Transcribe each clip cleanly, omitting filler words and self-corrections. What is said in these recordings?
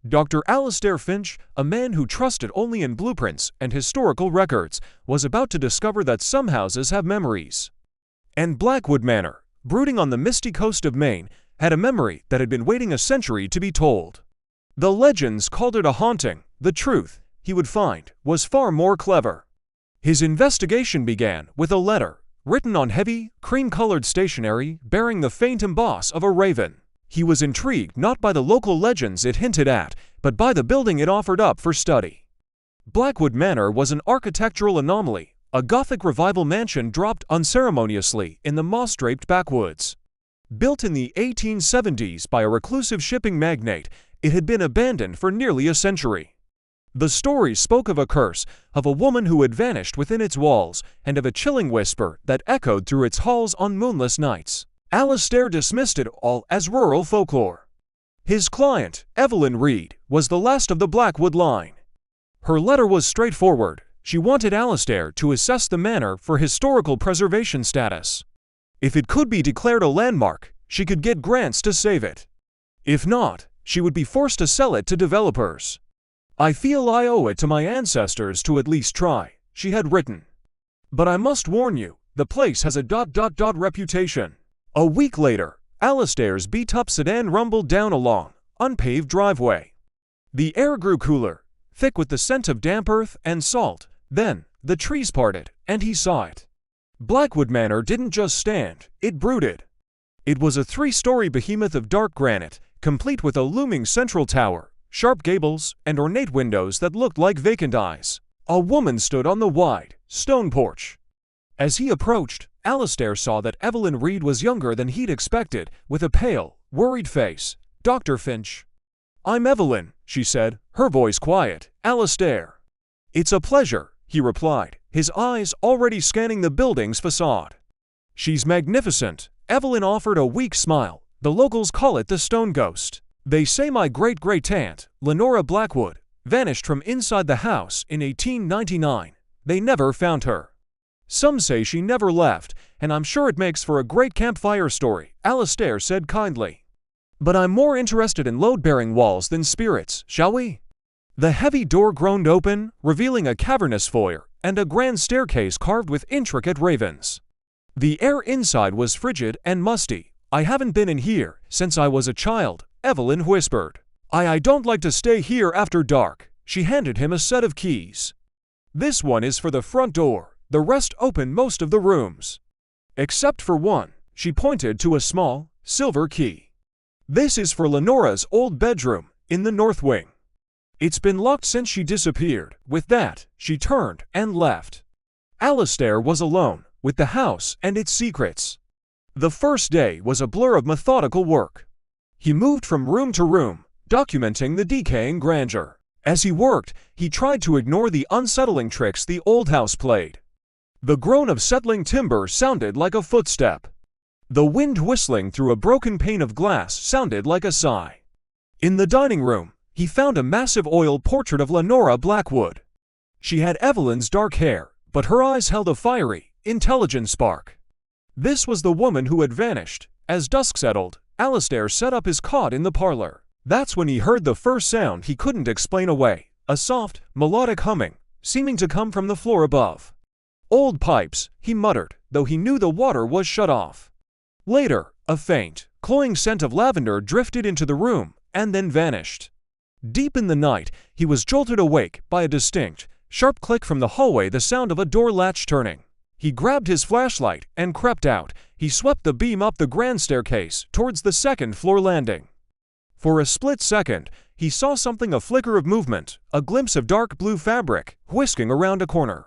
Dr. Alistair Finch, a man who trusted only in blueprints and historical records, was about to discover that some houses have memories. And Blackwood Manor, brooding on the misty coast of Maine, had a memory that had been waiting a century to be told. The legends called it a haunting. The truth, he would find, was far more clever. His investigation began with a letter, written on heavy, cream-colored stationery bearing the faint emboss of a raven. He was intrigued not by the local legends it hinted at, but by the building it offered up for study. Blackwood Manor was an architectural anomaly, a Gothic revival mansion dropped unceremoniously in the moss-draped backwoods. Built in the 1870s by a reclusive shipping magnate, it had been abandoned for nearly a century. The story spoke of a curse, of a woman who had vanished within its walls, and of a chilling whisper that echoed through its halls on moonless nights. Alistair dismissed it all as rural folklore. His client, Evelyn Reed, was the last of the Blackwood line. Her letter was straightforward. She wanted Alistair to assess the manor for historical preservation status. If it could be declared a landmark, she could get grants to save it. If not, she would be forced to sell it to developers. "I feel I owe it to my ancestors to at least try," she had written. "But I must warn you, the place has a reputation." A week later, Alistair's beat-up sedan rumbled down a long, unpaved driveway. The air grew cooler, thick with the scent of damp earth and salt. Then, the trees parted, and he saw it. Blackwood Manor didn't just stand, it brooded. It was a three-story behemoth of dark granite, complete with a looming central tower, sharp gables, and ornate windows that looked like vacant eyes. A woman stood on the wide, stone porch. As he approached, Alistair saw that Evelyn Reed was younger than he'd expected, with a pale, worried face. "Dr. Finch." "I'm Evelyn," she said, her voice quiet. "Alistair." "It's a pleasure," he replied, his eyes already scanning the building's facade. "She's magnificent," Evelyn offered a weak smile. "The locals call it the stone ghost. They say my great-great-aunt, Lenora Blackwood, vanished from inside the house in 1899. They never found her. Some say she never left, and I'm sure it makes for a great campfire story," Alistair said kindly. "But I'm more interested in load-bearing walls than spirits, shall we?" The heavy door groaned open, revealing a cavernous foyer and a grand staircase carved with intricate ravens. The air inside was frigid and musty. "I haven't been in here since I was a child," Evelyn whispered. I don't like to stay here after dark." She handed him a set of keys. "This one is for the front door. The rest open most of the rooms. Except for one." She pointed to a small, silver key. "This is for Lenora's old bedroom, in the north wing. It's been locked since she disappeared." With that, she turned and left. Alistair was alone, with the house and its secrets. The first day was a blur of methodical work. He moved from room to room, documenting the decaying grandeur. As he worked, he tried to ignore the unsettling tricks the old house played. The groan of settling timber sounded like a footstep. The wind whistling through a broken pane of glass sounded like a sigh. In the dining room, he found a massive oil portrait of Lenora Blackwood. She had Evelyn's dark hair, but her eyes held a fiery, intelligent spark. This was the woman who had vanished. As dusk settled, Alistair set up his cot in the parlor. That's when he heard the first sound he couldn't explain away, a soft, melodic humming, seeming to come from the floor above. "Old pipes," he muttered, though he knew the water was shut off. Later, a faint, cloying scent of lavender drifted into the room, and then vanished. Deep in the night, he was jolted awake by a distinct, sharp click from the hallway, the sound of a door latch turning. He grabbed his flashlight and crept out. He swept the beam up the grand staircase towards the second-floor landing. For a split second, he saw something, a flicker of movement, a glimpse of dark blue fabric, whisking around a corner.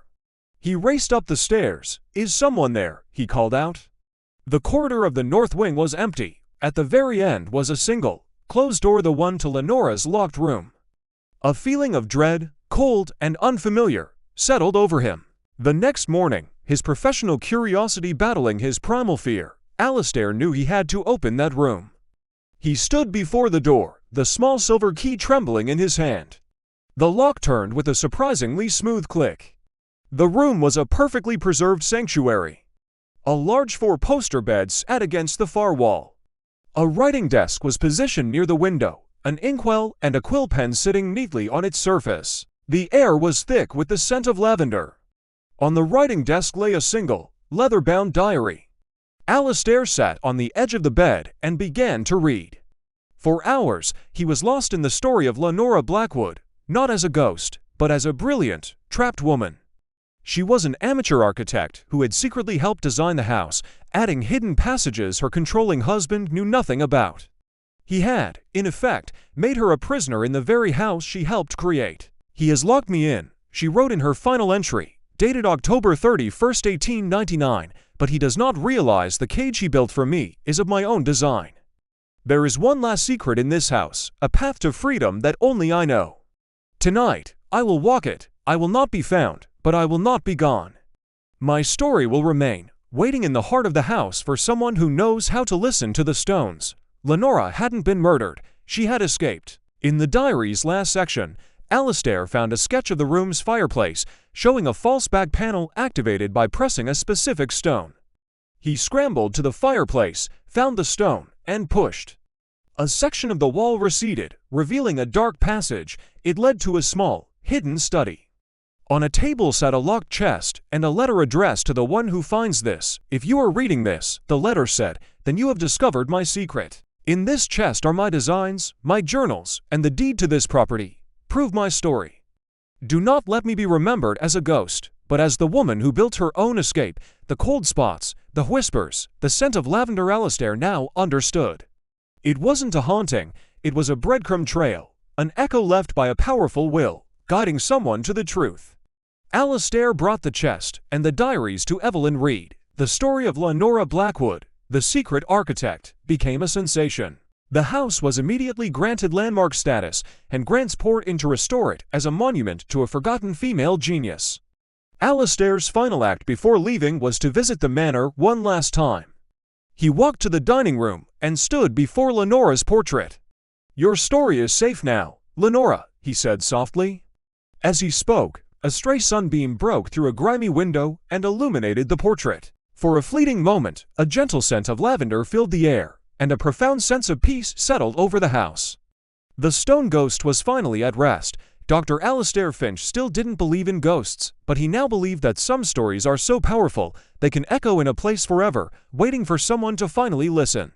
He raced up the stairs. "Is someone there?" he called out. The corridor of the north wing was empty. At the very end was a single, closed door, the one to Lenora's locked room. A feeling of dread, cold and unfamiliar, settled over him. The next morning, his professional curiosity battling his primal fear, Alistair knew he had to open that room. He stood before the door, the small silver key trembling in his hand. The lock turned with a surprisingly smooth click. The room was a perfectly preserved sanctuary. A large four-poster bed sat against the far wall. A writing desk was positioned near the window, an inkwell and a quill pen sitting neatly on its surface. The air was thick with the scent of lavender. On the writing desk lay a single, leather-bound diary. Alistair sat on the edge of the bed and began to read. For hours, he was lost in the story of Lenora Blackwood, not as a ghost, but as a brilliant, trapped woman. She was an amateur architect who had secretly helped design the house, adding hidden passages her controlling husband knew nothing about. He had, in effect, made her a prisoner in the very house she helped create. "He has locked me in," she wrote in her final entry, dated October 31st, 1899, "but he does not realize the cage he built for me is of my own design. There is one last secret in this house, a path to freedom that only I know. Tonight, I will walk it. I will not be found, but I will not be gone. My story will remain, waiting in the heart of the house for someone who knows how to listen to the stones." Lenora hadn't been murdered. She had escaped. In the diary's last section, Alistair found a sketch of the room's fireplace, showing a false back panel activated by pressing a specific stone. He scrambled to the fireplace, found the stone, and pushed. A section of the wall receded, revealing a dark passage. It led to a small, hidden study. On a table sat a locked chest and a letter addressed to the one who finds this. "If you are reading this," the letter said, "then you have discovered my secret. In this chest are my designs, my journals, and the deed to this property. Prove my story. Do not let me be remembered as a ghost, but as the woman who built her own escape." The cold spots, the whispers, the scent of lavender. Alistair now understood. It wasn't a haunting, it was a breadcrumb trail, an echo left by a powerful will, guiding someone to the truth. Alistair brought the chest and the diaries to Evelyn Reed. The story of Lenora Blackwood, the secret architect, became a sensation. The house was immediately granted landmark status, and grants poured in to restore it as a monument to a forgotten female genius. Alistair's final act before leaving was to visit the manor one last time. He walked to the dining room and stood before Lenora's portrait. "Your story is safe now, Lenora," he said softly. As he spoke, a stray sunbeam broke through a grimy window and illuminated the portrait. For a fleeting moment, a gentle scent of lavender filled the air, and a profound sense of peace settled over the house. The stone ghost was finally at rest. Dr. Alistair Finch still didn't believe in ghosts, but he now believed that some stories are so powerful they can echo in a place forever, waiting for someone to finally listen.